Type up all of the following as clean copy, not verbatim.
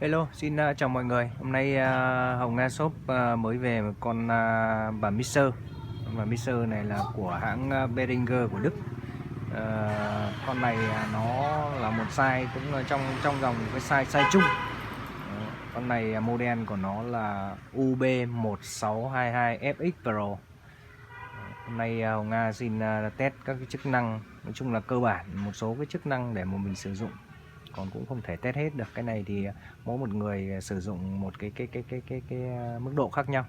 Hello, xin chào mọi người. Hôm nay Hồng Nga Shop mới về một con bản mixer. Bản mixer này là của hãng Behringer của Đức. Con này nó là một size cũng là trong dòng cái size chung. Con này model của nó là UB1622FX Pro. Hôm nay Hồng Nga xin test các cái chức năng, nói chung là cơ bản một số cái chức năng để mà mình sử dụng. Còn cũng không thể test hết được. Cái này thì mỗi một người sử dụng một cái mức độ khác nhau,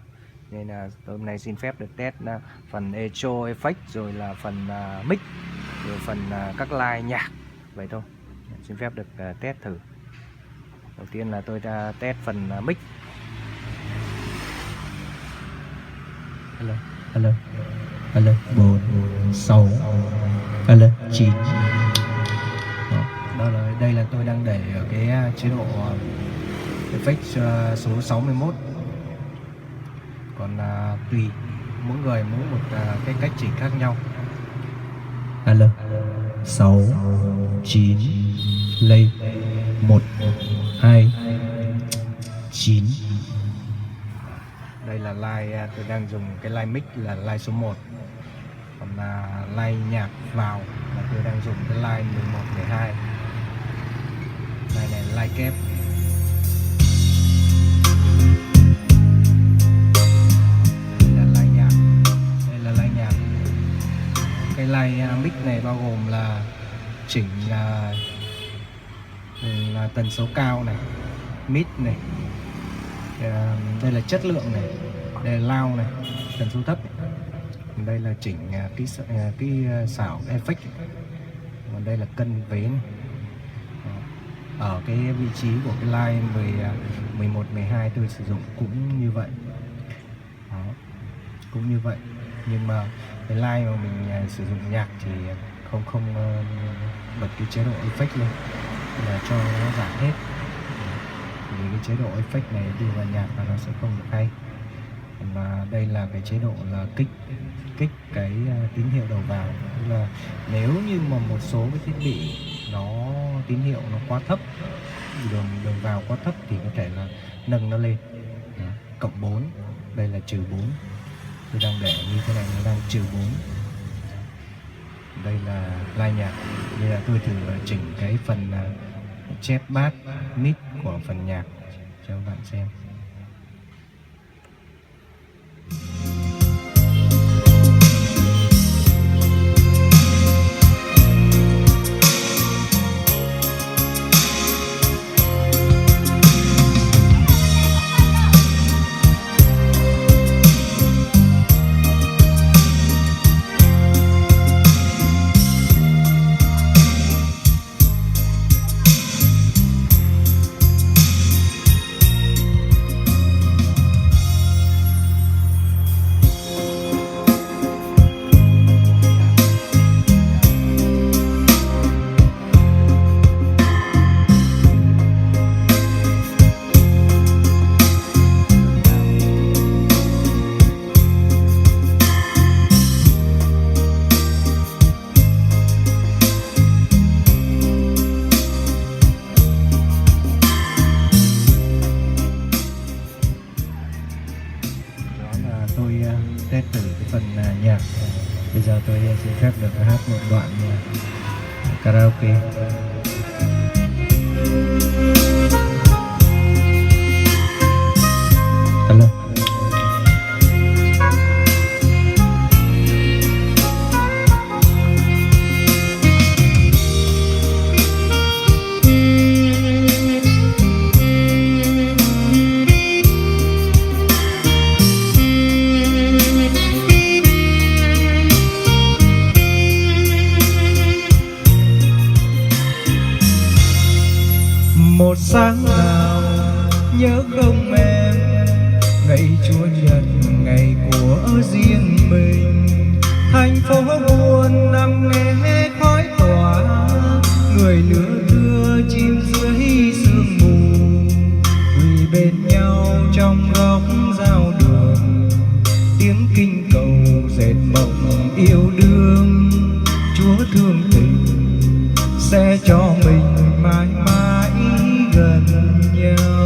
nên là hôm nay xin phép được test phần echo effect, rồi là phần mic, rồi phần các line nhạc vậy thôi. Xin phép được test thử. Đầu tiên là tôi đã test phần mic. Hello 4 6 hello 9. Đây là tôi đang để ở cái chế độ effect số 61. Còn tùy mỗi người mỗi một cái cách chỉnh khác nhau. Hello 6 9 play 1 2 9. Đây là line tôi đang dùng, cái line mic là line số 1. Còn line nhạc vào là tôi đang dùng cái line 11 12. Line này là line kép. Đây là line nhạc. Đây là line nhạc. Cái line mic này bao gồm là chỉnh là tần số cao này, mid này, đây là chất lượng này, đây là loud này, tần số thấp. Đây là chỉnh cái xảo effect. Còn đây là cân vế này. Ở cái vị trí của cái line 11 12 tôi sử dụng cũng như vậy. Đó, cũng như vậy. Nhưng mà cái line mà mình sử dụng nhạc thì không bật cái chế độ effect lên, là cho nó giảm hết. Vì cái chế độ effect này đi vào nhạc là nó sẽ không được hay. Và đây là cái chế độ là kích cái tín hiệu đầu vào. Tức là nếu như mà một số cái thiết bị nó tín hiệu nó quá thấp, đường vào quá thấp thì có thể là nâng nó lên. Cộng 4, đây là trừ 4. Tôi đang để như thế này, nó đang trừ 4. Đây là line nhạc. Bây giờ tôi thử chỉnh cái phần chép bass mid của phần nhạc cho các bạn xem. Tôi test thử cái phần nhạc. Bây giờ tôi xin phép được hát một đoạn karaoke. Hello Một sáng nào nhớ không em, ngày Chúa Nhật, ngày của riêng mình. Thành phố buồn nằm nghe khói tỏa, người lứa thưa chim dưới sương mù, quỳ bên nhau trong góc giao đường. Tiếng kinh cầu dệt mộng yêu đương, Chúa thương tình sẽ cho mình mãi mãi gần nhau.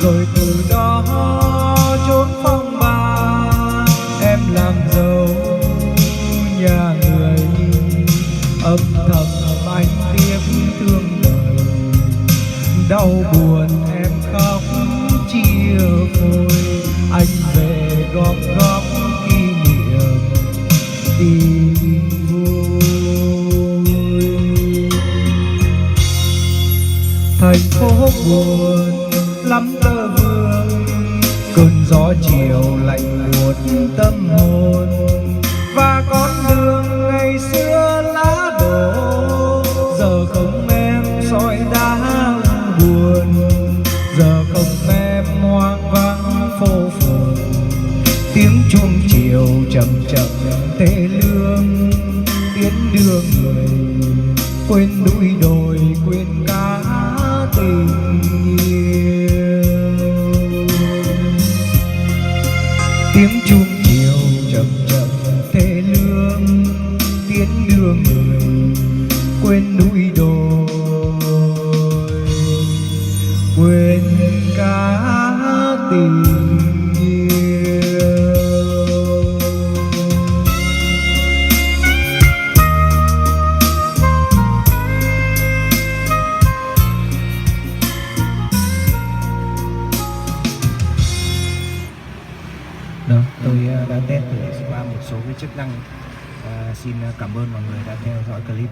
rồi từ đó trốn phong ba, em làm dâu nhà người, âm thầm anh tiếp thương đời, đau buồn em khóc chia phôi, anh về góp góp kỷ niệm tìm vui. Thành phố buồn lắm tơ vương, cơn gió chiều lạnh buốt tâm hồn, và con đường ngày xưa lá đổ, giờ không em sỏi đá buồn, giờ không em hoang vắng phố phường, tiếng chuông chiều chậm chậm tê lương, tiến đưa người quên núi đồi, quên cả tình yêu. Tiếng chuông chiều chậm chậm thê lương, tiến đưa người quên núi đồi, quên cả tình yêu. Đó, tôi đã test thử qua một số cái chức năng. Xin cảm ơn mọi người đã theo dõi clip.